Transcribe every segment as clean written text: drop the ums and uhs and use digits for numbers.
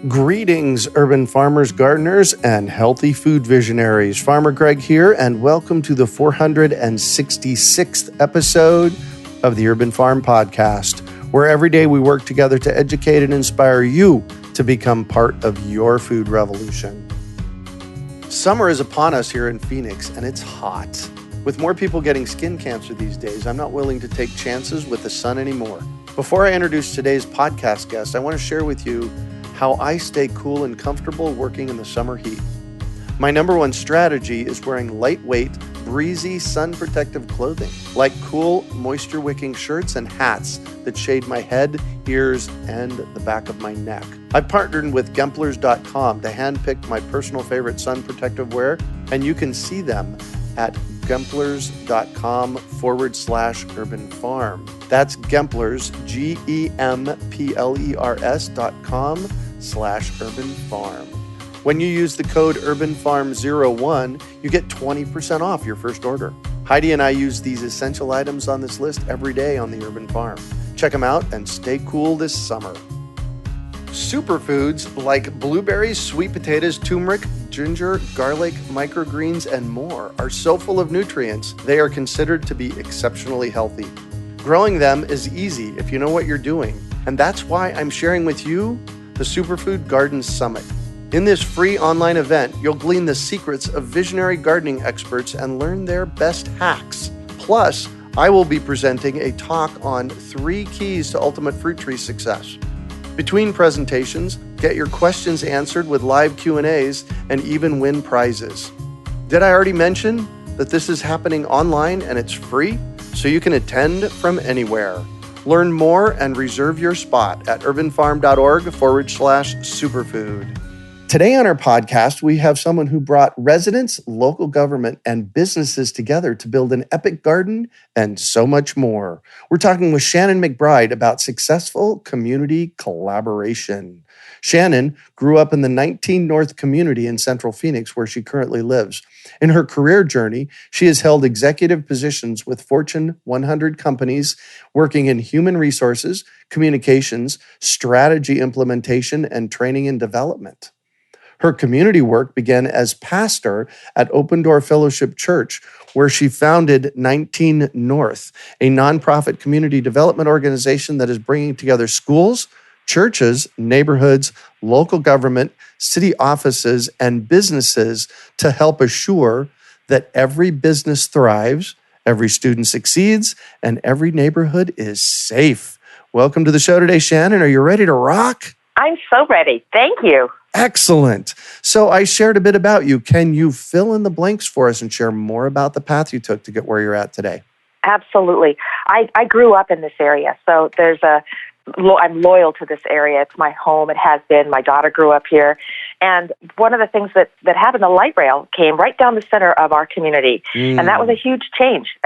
Greetings, urban farmers, gardeners, and healthy food visionaries. Farmer Greg here, and welcome to the 466th episode of the Urban Farm Podcast, where every day we work together to educate and inspire you to become part of your food revolution. Summer is upon us here in Phoenix, and it's hot. With more people getting skin cancer these days, I'm not willing to take chances with the sun anymore. Before I introduce today's podcast guest, I want to share with you how I stay cool and comfortable working in the summer heat. My number one strategy is wearing lightweight, breezy, sun-protective clothing, like cool, moisture-wicking shirts and hats that shade my head, ears, and the back of my neck. I've partnered with Gemplers.com to handpick my personal favorite sun protective wear, and you can see them at Gemplers.com/urban farm. That's Gemplers, GEMPLERS.com/urban farm. When you use the code UrbanFarm01, you get 20% off your first order. Heidi and I use these essential items on this list every day on the Urban Farm. Check them out and stay cool this summer. Superfoods like blueberries, sweet potatoes, turmeric, ginger, garlic, microgreens, and more are so full of nutrients, they are considered to be exceptionally healthy. Growing them is easy if you know what you're doing, and that's why I'm sharing with you the Superfood Garden Summit. In this free online event, you'll glean the secrets of visionary gardening experts and learn their best hacks. Plus, I will be presenting a talk on 3 keys to ultimate fruit tree success. Between presentations, get your questions answered with live Q&As and even win prizes. Did I already mention that this is happening online and it's free, so you can attend from anywhere? Learn more and reserve your spot at urbanfarm.org/superfood. Today on our podcast, we have someone who brought residents, local government, and businesses together to build an epic garden and so much more. We're talking with Shannon McBride about successful community collaboration. Shannon grew up in the 19 North community in Central Phoenix, where she currently lives. In her career journey, she has held executive positions with Fortune 100 companies, working in human resources, communications, strategy implementation, and training and development. Her community work began as pastor at Open Door Fellowship Church, where she founded 19 North, a nonprofit community development organization that is bringing together schools, churches, neighborhoods, local government, city offices, and businesses to help assure that every business thrives, every student succeeds, and every neighborhood is safe. Welcome to the show today, Shannon. Are you ready to rock? I'm so ready. Thank you. Excellent. So I shared a bit about you. Can you fill in the blanks for us and share more about the path you took to get where you're at today? Absolutely. I grew up in this area, so I'm loyal to this area. It's my home. It has been. My daughter grew up here. And one of the things that happened, the light rail came right down the center of our community. And that was a huge change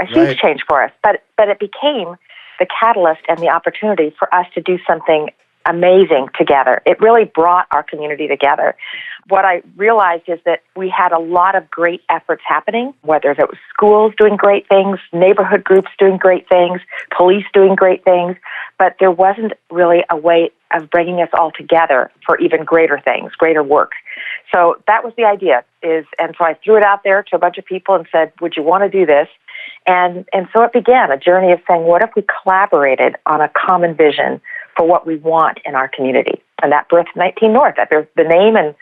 for us. But it became the catalyst and the opportunity for us to do something amazing together. It really brought our community together. What I realized is that we had a lot of great efforts happening, whether it was schools doing great things, neighborhood groups doing great things, police doing great things, but there wasn't really a way of bringing us all together for even greater things, greater work. So that was the idea, and so I threw it out there to a bunch of people and said, would you want to do this? And so it began a journey of saying, what if we collaborated on a common vision for what we want in our community? And that birthed 19 North. That birthed the name and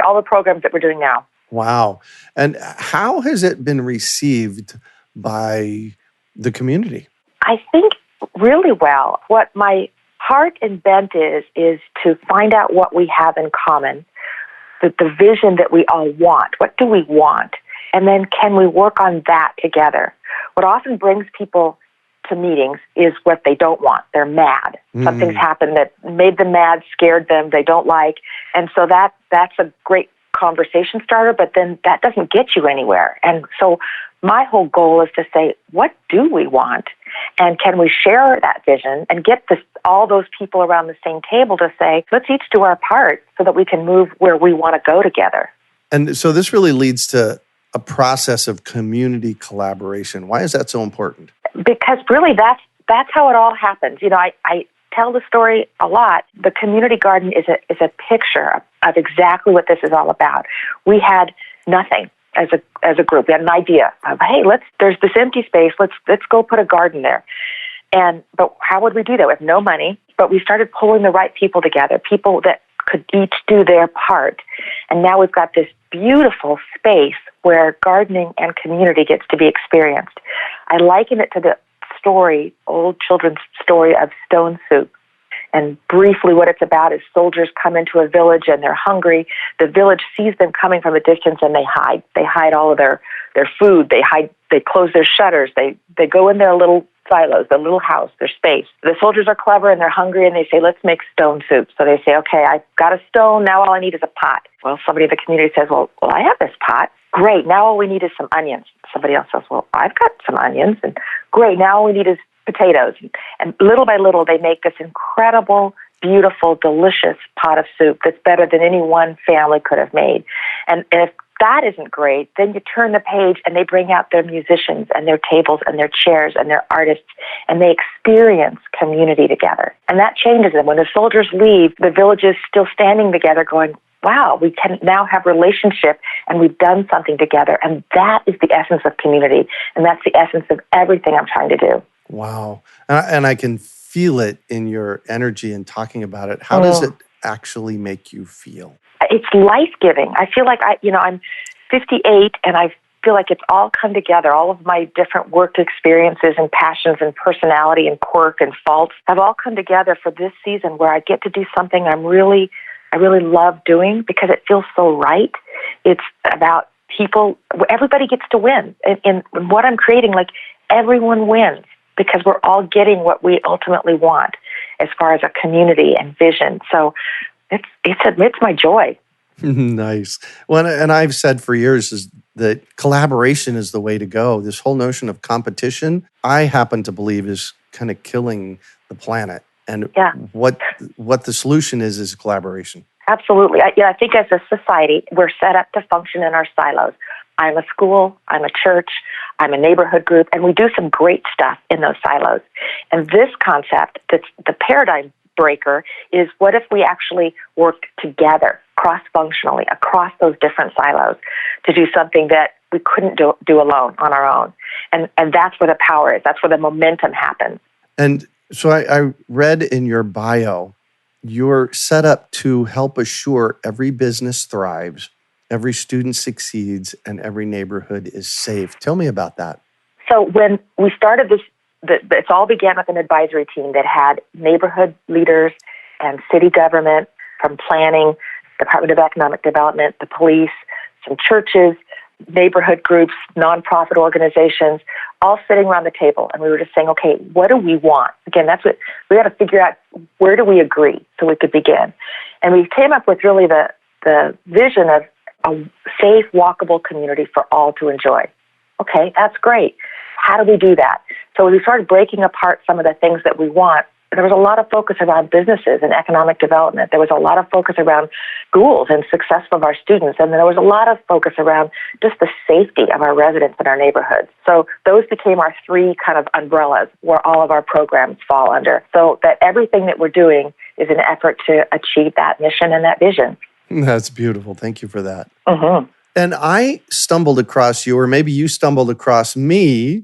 all the programs that we're doing now. Wow. And how has it been received by the community? I think really well. What my heart and bent is to find out what we have in common, the vision that we all want. What do we want? And then can we work on that together? What often brings people to meetings is what they don't want. They're mad. Something's happened that made them mad, scared them, they don't like. And so that's a great conversation starter, but then that doesn't get you anywhere. And so my whole goal is to say, what do we want? And can we share that vision and get all those people around the same table to say, let's each do our part so that we can move where we want to go together. And so this really leads to a process of community collaboration. Why is that so important? Because really that's how it all happens. You know, I tell the story a lot. The community garden is a picture of exactly what this is all about. We had nothing as a group. We had an idea of, hey, there's this empty space. Let's go put a garden there. But how would we do that? We have no money, but we started pulling the right people together, people that could each do their part. And now we've got this beautiful space where gardening and community gets to be experienced. I liken it to the old children's story of Stone Soup. And briefly what it's about is soldiers come into a village and they're hungry. The village sees them coming from a distance and they hide. They hide all of their food. They close their shutters. They go in their little silos, their little house, their space. The soldiers are clever and they're hungry and they say, let's make stone soup. So they say, okay, I've got a stone. Now all I need is a pot. Well, somebody in the community says, well, I have this pot. Great. Now all we need is some onions. Somebody else says, well, I've got some onions. And great. Now all we need is potatoes. And little by little, they make this incredible, beautiful, delicious pot of soup that's better than any one family could have made. And if that isn't great, then you turn the page and they bring out their musicians and their tables and their chairs and their artists, and they experience community together. And that changes them. When the soldiers leave, the village is still standing together going, wow, we can now have relationship and we've done something together. And that is the essence of community. And that's the essence of everything I'm trying to do. Wow. And I can feel it in your energy and talking about it. How does it actually make you feel? It's life-giving. I feel like I'm 58 and I feel like it's all come together. All of my different work experiences and passions and personality and quirk and faults have all come together for this season where I get to do something I really love doing because it feels so right. It's about people. Everybody gets to win. In what I'm creating, like everyone wins because we're all getting what we ultimately want as far as a community and vision. So it's my joy. Nice. Well, and I've said for years is that collaboration is the way to go. This whole notion of competition, I happen to believe, is kind of killing the planet. And what the solution is collaboration. Absolutely. I think as a society, we're set up to function in our silos. I'm a school, I'm a church, I'm a neighborhood group, and we do some great stuff in those silos. And this concept, that's the paradigm breaker, is what if we actually worked together, cross-functionally, across those different silos to do something that we couldn't do alone on our own. And that's where the power is. That's where the momentum happens. And so I read in your bio, you're set up to help assure every business thrives, every student succeeds, and every neighborhood is safe. Tell me about that. So when we started this, it all began with an advisory team that had neighborhood leaders and city government, from planning, Department of Economic Development, the police, some churches, neighborhood groups, nonprofit organizations, all sitting around the table. And we were just saying, okay, what do we want? Again, that's what we got to figure out. Where do we agree so we could begin? And we came up with really the vision of a safe, walkable community for all to enjoy. Okay, that's great. How do we do that? So we started breaking apart some of the things that we want. There was a lot of focus around businesses and economic development. There was a lot of focus around schools and success of our students. And there was a lot of focus around just the safety of our residents in our neighborhoods. So those became our three kind of umbrellas where all of our programs fall under. So that everything that we're doing is an effort to achieve that mission and that vision. That's beautiful. Thank you for that. Mm-hmm. And I stumbled across you, or maybe you stumbled across me,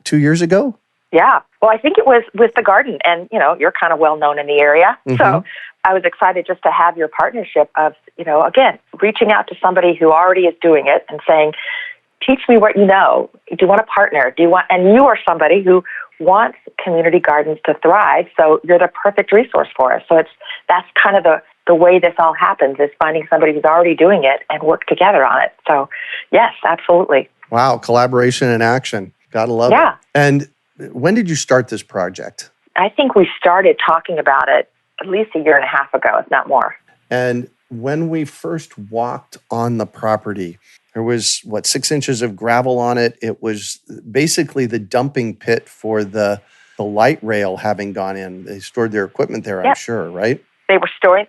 2 years ago? Yeah. Well, I think it was with the garden, and, you're kind of well known in the area. Mm-hmm. So I was excited just to have your partnership of, again, reaching out to somebody who already is doing it and saying, teach me what you know. Do you want a partner? And you are somebody who wants community gardens to thrive. So you're the perfect resource for us. So that's kind of the way this all happens, is finding somebody who's already doing it and work together on it. So yes, absolutely. Wow. Collaboration in action. Gotta love it. And when did you start this project? I think we started talking about it at least a year and a half ago, if not more. And when we first walked on the property, there was, 6 inches of gravel on it. It was basically the dumping pit for the light rail having gone in. They stored their equipment there, I'm sure, right? They were storing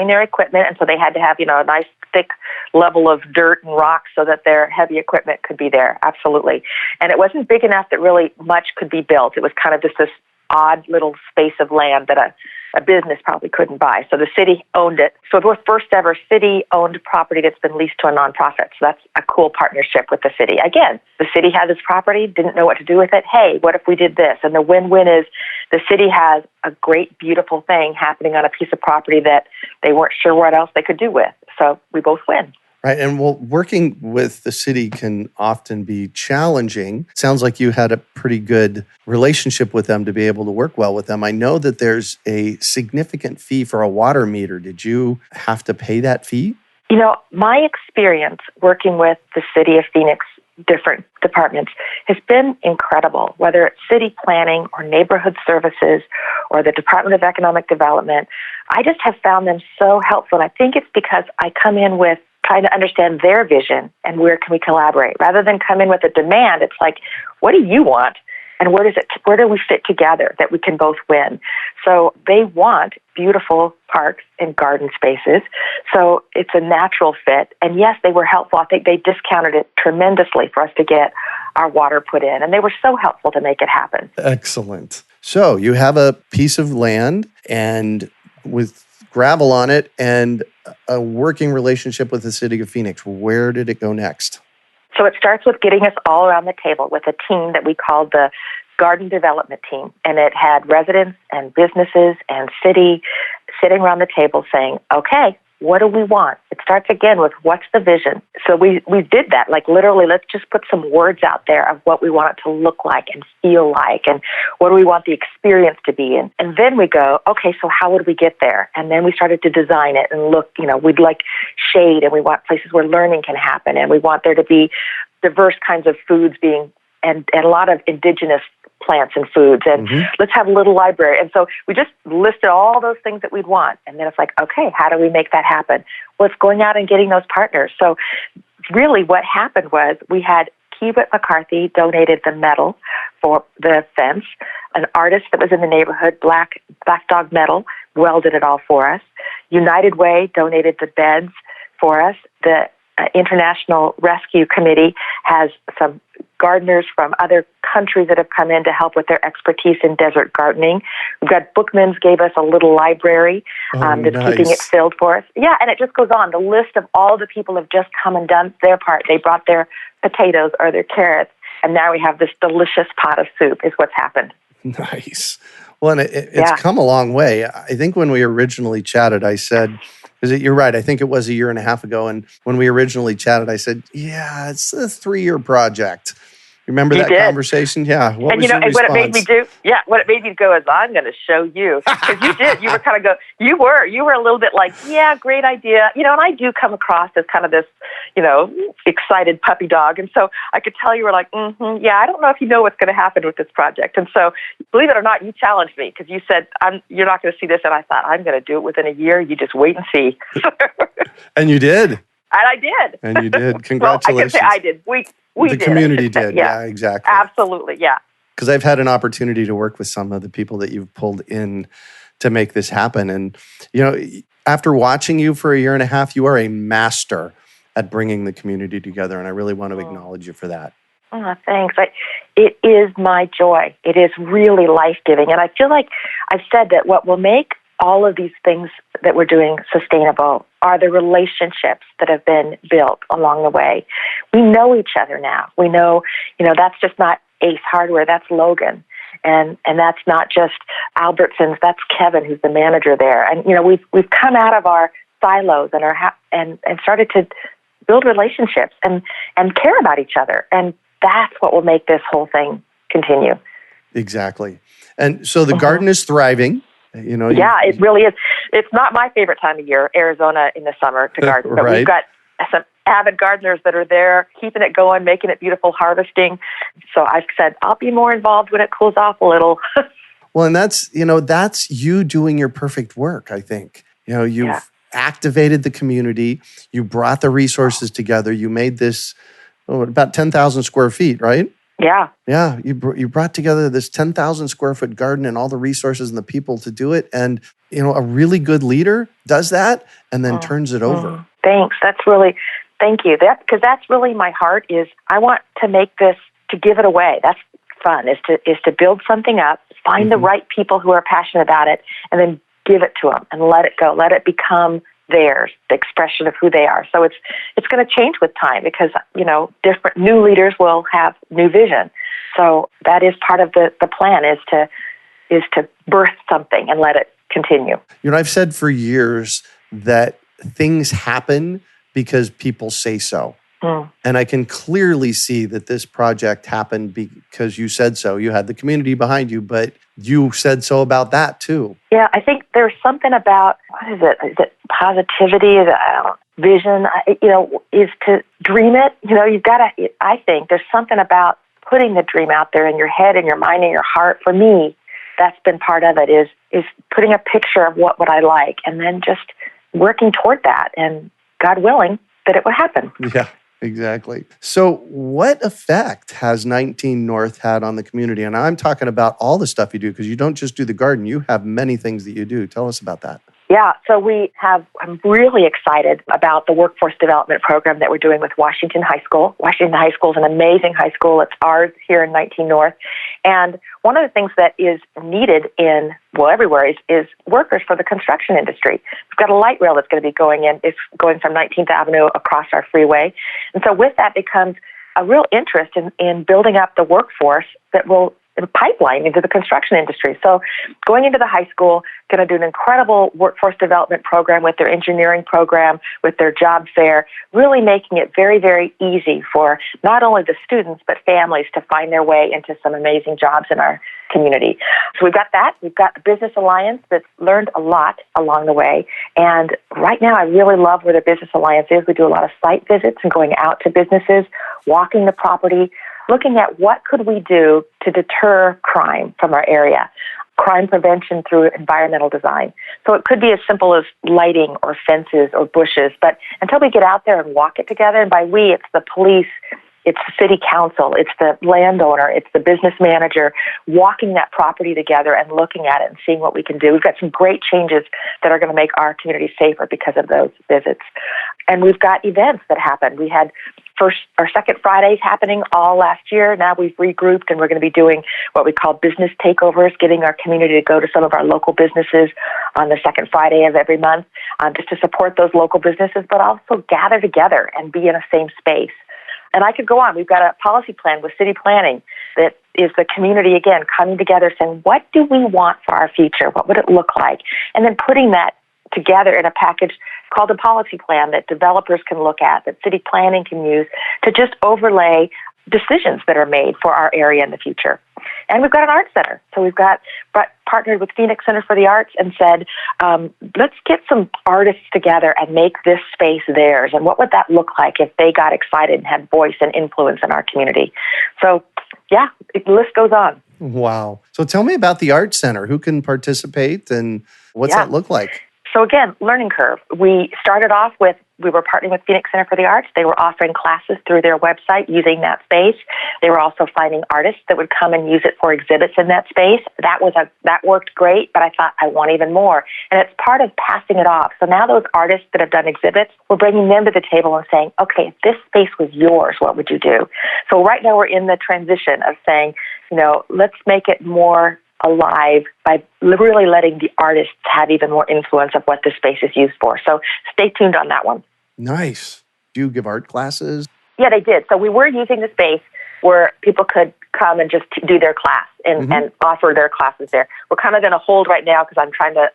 their equipment, and so they had to have, a nice thick level of dirt and rocks so that their heavy equipment could be there. Absolutely. And it wasn't big enough that really much could be built. It was kind of just this odd little space of land that a business probably couldn't buy. So the city owned it. So it was first ever city-owned property that's been leased to a nonprofit. So that's a cool partnership with the city. Again, the city had this property, didn't know what to do with it. Hey, what if we did this? And the win-win is the city has a great, beautiful thing happening on a piece of property that they weren't sure what else they could do with. So we both win. Right. And well, working with the city can often be challenging. Sounds like you had a pretty good relationship with them to be able to work well with them. I know that there's a significant fee for a water meter. Did you have to pay that fee? You know, my experience working with the city of Phoenix, different departments, has been incredible, whether it's city planning or neighborhood services or the Department of Economic Development. I just have found them so helpful. And I think it's because I come in with trying to understand their vision and where can we collaborate. Rather than come in with a demand, it's like, what do you want? And where do we fit together that we can both win? So they want beautiful parks and garden spaces. So it's a natural fit. And yes, they were helpful. I think they discounted it tremendously for us to get our water put in. And they were so helpful to make it happen. Excellent. So you have a piece of land and with gravel on it and a working relationship with the city of Phoenix. Where did it go next? So it starts with getting us all around the table with a team that we called the Garden Development Team. And it had residents and businesses and city sitting around the table saying, okay, what do we want? It starts again with what's the vision? So we did that, like literally, let's just put some words out there of what we want it to look like and feel like and what do we want the experience to be in. And then we go, okay, so how would we get there? And then we started to design it and look, we'd like shade and we want places where learning can happen and we want there to be diverse kinds of foods being and a lot of indigenous plants and foods, and let's have a little library. And so we just listed all those things that we'd want. And then it's like, okay, how do we make that happen? Well, it's going out and getting those partners. So really what happened was we had Kiewit McCarthy donated the metal for the fence. An artist that was in the neighborhood, Black Dog Metal, welded it all for us. United Way donated the beds for us. The International Rescue Committee has some gardeners from other countries that have come in to help with their expertise in desert gardening. We've got Bookman's gave us a little library that's keeping it filled for us. Yeah, and it just goes on. The list of all the people have just come and done their part. They brought their potatoes or their carrots, and now we have this delicious pot of soup is what's happened. Nice. Well, and it's come a long way. I think when we originally chatted, I said, you're right, I think it was a year and a half ago. And when we originally chatted, I said, yeah, it's a 3-year project. Remember that conversation? Yeah. What it made me do? Yeah, what it made me go is, I'm going to show you. Because you did. You were kind of you were a little bit like, yeah, great idea. And I do come across as kind of this, excited puppy dog. And so I could tell you were like, yeah, I don't know if you know what's going to happen with this project. And so believe it or not, you challenged me because you said, you're not going to see this. And I thought, I'm going to do it within a year. You just wait and see. And you did. And I did. And you did. Congratulations. Well, I can say I did. We the did. community did. Yeah, exactly. Absolutely. Yeah. Because I've had an opportunity to work with some of the people that you've pulled in to make this happen. And, after watching you for a year and a half, you are a master at bringing the community together. And I really want to acknowledge you for that. Oh, thanks. It is my joy. It is really life-giving. And I feel like I've said that what will make all of these things that we're doing sustainable are the relationships that have been built along the way. We know each other now. We know, that's just not Ace Hardware, that's Logan. And that's not just Albertsons, that's Kevin, who's the manager there. And, we've come out of our silos and started to build relationships and care about each other. And that's what will make this whole thing continue. Exactly. And so the garden is thriving. Yeah, it really is. It's not my favorite time of year, Arizona in the summer to garden, but we've got some avid gardeners that are there, keeping it going, making it beautiful, harvesting. So I've said I'll be more involved when it cools off a little. Well, and that's you doing your perfect work, I think. You've activated the community, you brought the resources together, you made this about 10,000 square feet, right? Yeah. Yeah, you brought together this 10,000 square foot garden and all the resources and the people to do it. And, a really good leader does that and then turns it over. Thanks. Thank you. Because that's really my heart is I want to make this, to give it away. That's fun, is to build something up, find the right people who are passionate about it, and then give it to them and let it go. Let it become theirs, the expression of who they are. So it's going to change with time because, different new leaders will have new vision. So that is part of the plan is to birth something and let it continue. I've said for years that things happen because people say so. And I can clearly see that this project happened because you said so. You had the community behind you, but you said so about that too. Yeah, I think there's something about, what is it? Is it positivity? Is it, vision? Is to dream it. You've got to, I think there's something about putting the dream out there in your head and your mind and your heart. For me, that's been part of it, is putting a picture of what would I like and then just working toward that and God willing that it would happen. Yeah. Exactly. So what effect has 19 North had on the community? And I'm talking about all the stuff you do because you don't just do the garden. You have many things that you do. Tell us about that. Yeah, so I'm really excited about the workforce development program that we're doing with Washington High School. Washington High School is an amazing high school. It's ours here in 19 North. And one of the things that is needed everywhere is workers for the construction industry. We've got a light rail that's going to be going in. It's going from 19th Avenue across our freeway. And so with that becomes a real interest in building up the workforce that will pipeline into the construction industry. So going into the high school, going to do an incredible workforce development program with their engineering program, with their job fair, really making it very, very easy for not only the students, but families to find their way into some amazing jobs in our community. So we've got that. We've got the Business Alliance that's learned a lot along the way. And right now I really love where the Business Alliance is. We do a lot of site visits and going out to businesses, walking the property, looking at what could we do to deter crime from our area, crime prevention through environmental design. So it could be as simple as lighting or fences or bushes, but until we get out there and walk it together, and by we, it's the police, it's the city council, it's the landowner, it's the business manager, walking that property together and looking at it and seeing what we can do. We've got some great changes that are going to make our community safer because of those visits. And we've got events that happen. We had first or second Fridays happening all last year. Now we've regrouped and we're going to be doing what we call business takeovers, getting our community to go to some of our local businesses on the second Friday of every month, just to support those local businesses, but also gather together and be in a same space. And I could go on. We've got a policy plan with city planning that is the community, again, coming together saying, what do we want for our future? What would it look like? And then putting that together in a package called a policy plan that developers can look at, that city planning can use to just overlay decisions that are made for our area in the future. And we've got an art center. So we've partnered with Phoenix Center for the Arts and said, let's get some artists together and make this space theirs. And what would that look like if they got excited and had voice and influence in our community? So, yeah, the list goes on. Wow. So tell me about the art center. Who can participate and what's that look like? So again, learning curve. We started off with, we were partnering with Phoenix Center for the Arts. They were offering classes through their website using that space. They were also finding artists that would come and use it for exhibits in that space. That worked great, but I thought I want even more. And it's part of passing it off. So now those artists that have done exhibits, we're bringing them to the table and saying, okay, if this space was yours, what would you do? So right now we're in the transition of saying, let's make it more alive by really letting the artists have even more influence of what this space is used for. So stay tuned on that one. Nice. Do you give art classes? Yeah, they did. So we were using the space where people could come and just do their class and offer their classes there. We're kind of going to hold right now because I'm trying to,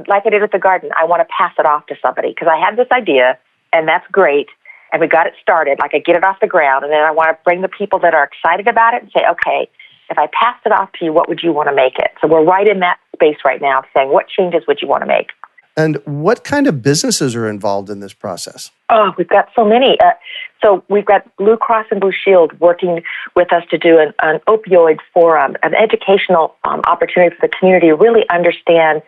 like I did with the garden, I want to pass it off to somebody because I had this idea and that's great. And we got it started. Like I get it off the ground and then I want to bring the people that are excited about it and say, okay, if I passed it off to you, what would you want to make it? So we're right in that space right now saying, what changes would you want to make? And what kind of businesses are involved in this process? Oh, we've got so many. So we've got Blue Cross and Blue Shield working with us to do an opioid forum, an educational opportunity for the community to really understand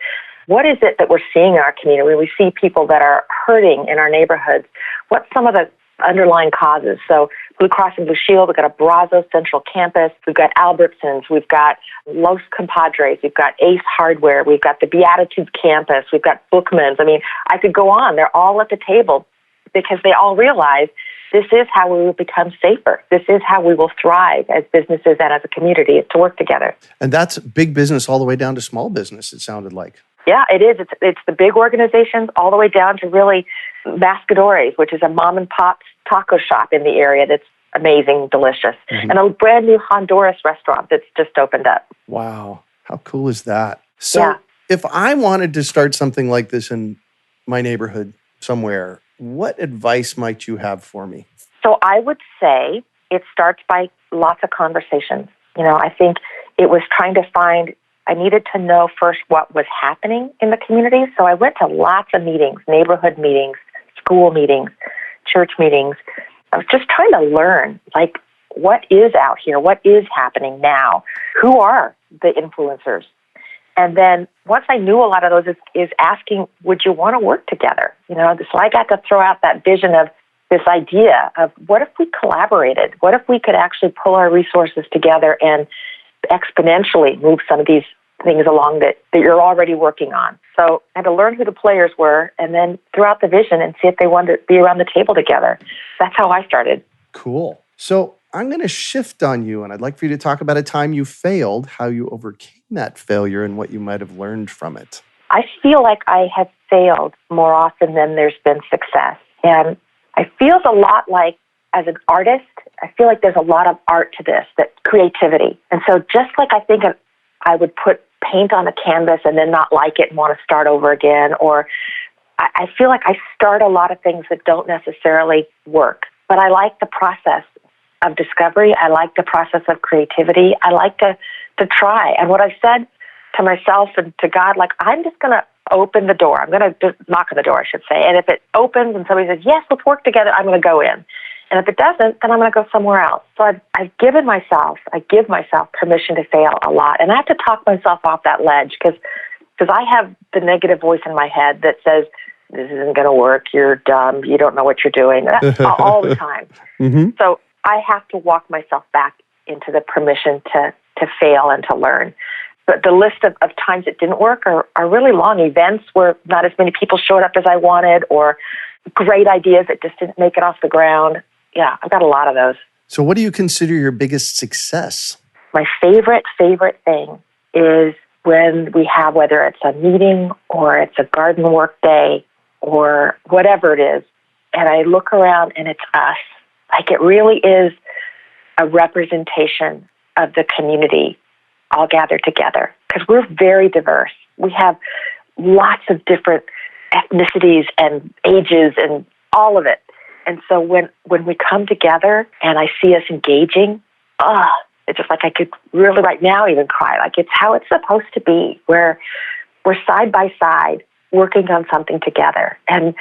what is it that we're seeing in our community when we see people that are hurting in our neighborhoods. What's some of the underlying causes? So Blue Cross and Blue Shield, we've got a Brazos Central Campus, we've got Albertsons, we've got Los Compadres, we've got Ace Hardware, we've got the Beatitudes Campus, we've got Bookman's. I mean, I could go on. They're all at the table because they all realize this is how we will become safer. This is how we will thrive as businesses and as a community, is to work together. And that's big business all the way down to small business, it sounded like. Yeah, it is. It's the big organizations all the way down to really Mascadores, which is a mom and pop taco shop in the area that's amazing, delicious, and a brand new Honduras restaurant that's just opened up. Wow. How cool is that? So if I wanted to start something like this in my neighborhood somewhere, what advice might you have for me? So I would say it starts by lots of conversations. I think it was trying to find, I needed to know first what was happening in the community. So I went to lots of meetings, neighborhood meetings, school meetings, church meetings. I was just trying to learn, what is out here? What is happening now? Who are the influencers? And then once I knew a lot of those is asking, would you want to work together? So I got to throw out that vision of this idea of what if we collaborated? What if we could actually pull our resources together and exponentially move some of these things along that you're already working on? So I had to learn who the players were and then throw out the vision and see if they wanted to be around the table together. That's how I started. Cool. So I'm going to shift on you, and I'd like for you to talk about a time you failed, how you overcame that failure, and what you might have learned from it. I feel like I have failed more often than there's been success. And I feel a lot like, as an artist, I feel like there's a lot of art to this, that creativity. And so just like I think I would put paint on a canvas and then not like it and want to start over again, or I feel like I start a lot of things that don't necessarily work. But I like the process of discovery. I like the process of creativity. I like to try. And what I said to myself and to God, I'm just going to open the door. I'm going to just knock on the door, I should say. And if it opens and somebody says, yes, let's work together, I'm going to go in. And if it doesn't, then I'm going to go somewhere else. So I give myself permission to fail a lot. And I have to talk myself off that ledge because I have the negative voice in my head that says, this isn't going to work, you're dumb, you don't know what you're doing, all the time. So I have to walk myself back into the permission to fail and to learn. But the list of times it didn't work are really long. Events where not as many people showed up as I wanted, or great ideas that just didn't make it off the ground. Yeah, I've got a lot of those. So what do you consider your biggest success? My favorite thing is when we have, whether it's a meeting or it's a garden work day or whatever it is, and I look around and it's us. It really is a representation of the community all gathered together, because we're very diverse. We have lots of different ethnicities and ages and all of it. And so when we come together and I see us engaging, it's just I could really right now even cry. It's how it's supposed to be, where we're side by side working on something together. And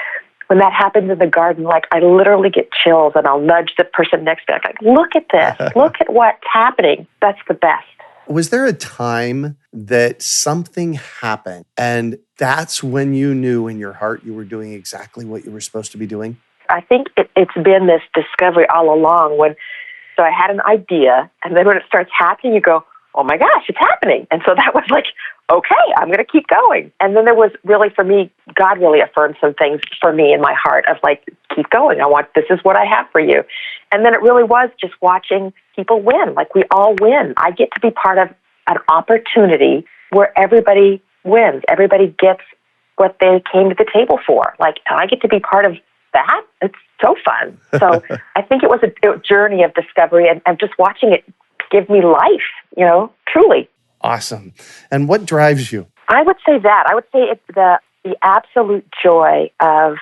when that happens in the garden, I literally get chills, and I'll nudge the person next to me. Look at this. Look at what's happening. That's the best. Was there a time that something happened and that's when you knew in your heart you were doing exactly what you were supposed to be doing? I think it's been this discovery all along. So I had an idea, and then when it starts happening, you go, oh my gosh, it's happening. And so that was okay, I'm going to keep going. And then there was really, for me, God really affirmed some things for me in my heart of keep going. This is what I have for you. And then it really was just watching people win. We all win. I get to be part of an opportunity where everybody wins. Everybody gets what they came to the table for. And I get to be part of that. It's so fun. So I think it was a journey of discovery and just watching it give me life, truly. Awesome. And what drives you? I would say that. I would say it's the absolute joy of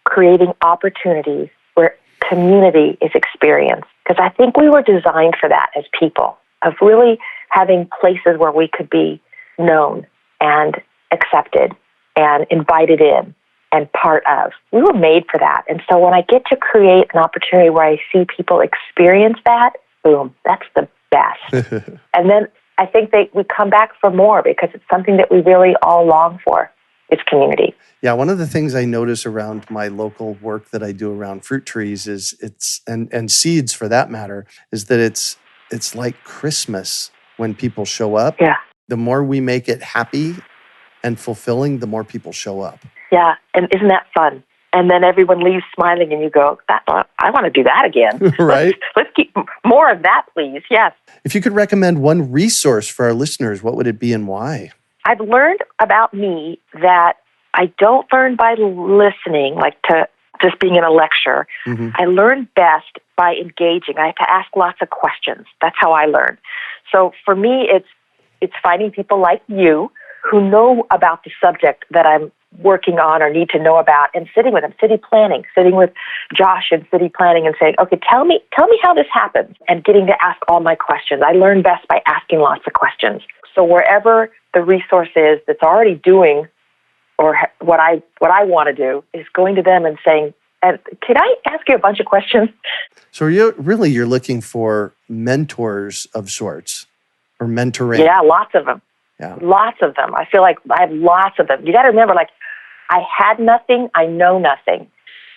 creating opportunities where community is experienced. Because I think we were designed for that as people, of really having places where we could be known and accepted and invited in and part of. We were made for that. And so when I get to create an opportunity where I see people experience that, boom, that's the best. And then I think we come back for more because it's something that we really all long for. It's community. Yeah, one of the things I notice around my local work that I do around fruit trees is and seeds for that matter, is that it's like Christmas when people show up. Yeah. The more we make it happy and fulfilling, the more people show up. Yeah, and isn't that fun? And then everyone leaves smiling, and you go, I want to do that again. Right? Let's keep more of that, please. Yes. If you could recommend one resource for our listeners, what would it be and why? I've learned about me that I don't learn by listening, like to just being in a lecture. Mm-hmm. I learn best by engaging. I have to ask lots of questions. That's how I learn. So for me, it's finding people like you who know about the subject that I'm working on or need to know about, and sitting with them, sitting with Josh in city planning and saying, okay, tell me how this happens, and getting to ask all my questions. I learn best by asking lots of questions. So wherever the resource is that's already doing or what I want to do is going to them and saying, can I ask you a bunch of questions? So you're looking for mentors of sorts, or mentoring? Yeah, lots of them. Yeah. Lots of them. I feel like I have lots of them. You got to remember, like, I had nothing, I know nothing.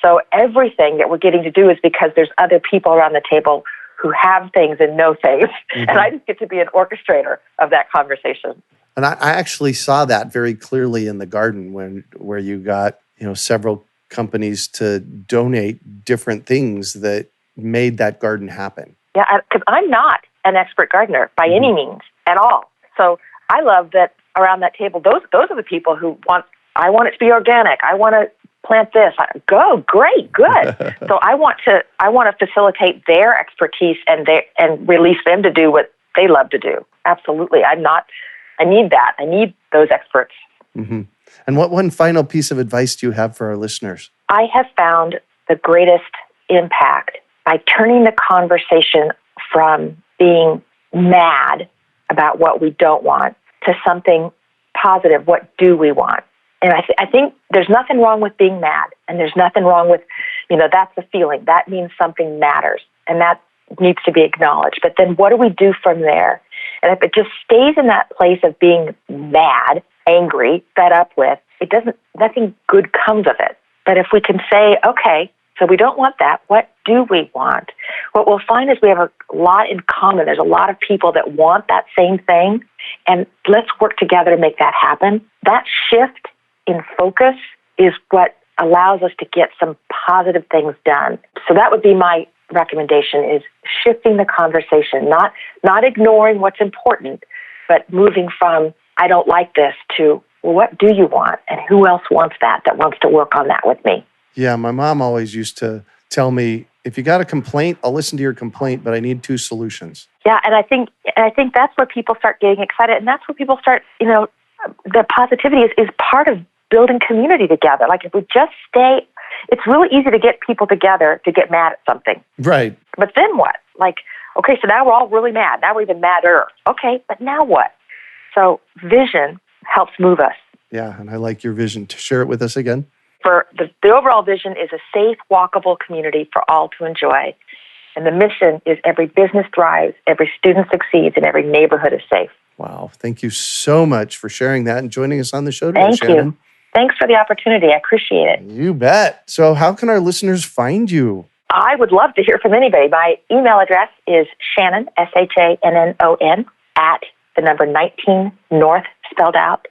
So everything that we're getting to do is because there's other people around the table who have things and know things. Mm-hmm. And I just get to be an orchestrator of that conversation. And I actually saw that very clearly in the garden where you got, several companies to donate different things that made that garden happen. Yeah, because I'm not an expert gardener by any means at all. So I love that around that table, those are the people who I want it to be organic. I want to plant this. Go, great, good. So I want to facilitate their expertise and release them to do what they love to do. Absolutely. I need that. I need those experts. Mm-hmm. And what one final piece of advice do you have for our listeners? I have found the greatest impact by turning the conversation from being mad about what we don't want to something positive. What do we want? And I think there's nothing wrong with being mad, and there's nothing wrong with, that's a feeling. That means something matters, and that needs to be acknowledged. But then what do we do from there? And if it just stays in that place of being mad, angry, fed up with, nothing good comes of it. But if we can say, okay, so we don't want that, what do we want? What we'll find is we have a lot in common. There's a lot of people that want that same thing, and let's work together to make that happen. That shift in focus is what allows us to get some positive things done. So that would be my recommendation, is shifting the conversation, not ignoring what's important, but moving from, I don't like this, to, well, what do you want? And who else wants that wants to work on that with me? Yeah, my mom always used to tell me, if you got a complaint, I'll listen to your complaint, but I need 2 solutions. Yeah, and I think that's where people start getting excited, and that's where people start, the positivity is part of building community together. Like, if we just it's really easy to get people together to get mad at something. Right. But then what? Like, okay, so now we're all really mad. Now we're even madder. Okay, but now what? So vision helps move us. Yeah, and I like your vision. To share it with us again. For the overall vision is a safe, walkable community for all to enjoy. And the mission is every business thrives, every student succeeds, and every neighborhood is safe. Wow. Thank you so much for sharing that and joining us on the show today, Shannon. Thank you. Thanks for the opportunity. I appreciate it. You bet. So how can our listeners find you? I would love to hear from anybody. My email address is Shannon, SHANNON, at the number 19 North spelled out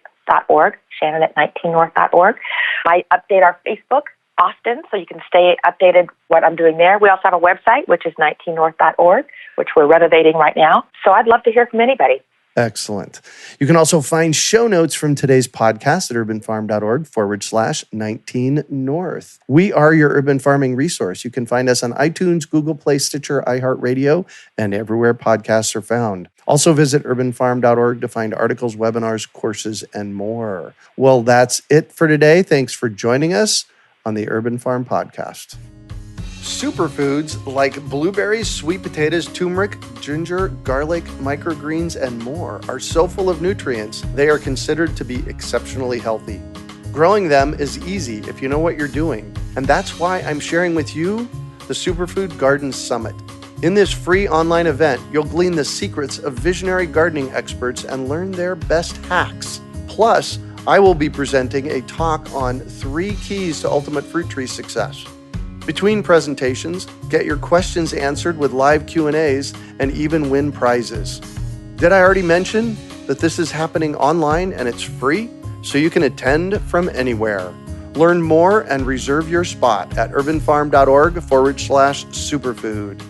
.org, Shannon at 19north.org. I update our Facebook often, so you can stay updated what I'm doing there. We also have a website, which is 19north.org, which we're renovating right now. So I'd love to hear from anybody. Excellent. You can also find show notes from today's podcast at urbanfarm.org/19north. We are your urban farming resource. You can find us on iTunes, Google Play, Stitcher, iHeartRadio, and everywhere podcasts are found. Also visit urbanfarm.org to find articles, webinars, courses, and more. Well, that's it for today. Thanks for joining us on the Urban Farm Podcast. Superfoods like blueberries, sweet potatoes, turmeric, ginger, garlic, microgreens, and more are so full of nutrients, they are considered to be exceptionally healthy. Growing them is easy if you know what you're doing, and that's why I'm sharing with you the Superfood Garden Summit. In this free online event, you'll glean the secrets of visionary gardening experts and learn their best hacks. Plus, I will be presenting a talk on 3 keys to ultimate fruit tree success. Between presentations, get your questions answered with live Q&As and even win prizes. Did I already mention that this is happening online and it's free, so you can attend from anywhere? Learn more and reserve your spot at urbanfarm.org/superfood.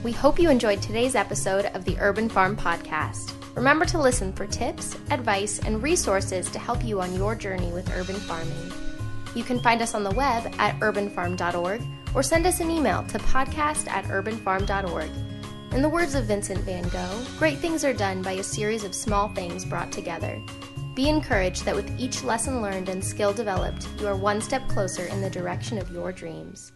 We hope you enjoyed today's episode of the Urban Farm Podcast. Remember to listen for tips, advice, and resources to help you on your journey with urban farming. You can find us on the web at urbanfarm.org or send us an email to podcast@urbanfarm.org. In the words of Vincent van Gogh, great things are done by a series of small things brought together. Be encouraged that with each lesson learned and skill developed, you are one step closer in the direction of your dreams.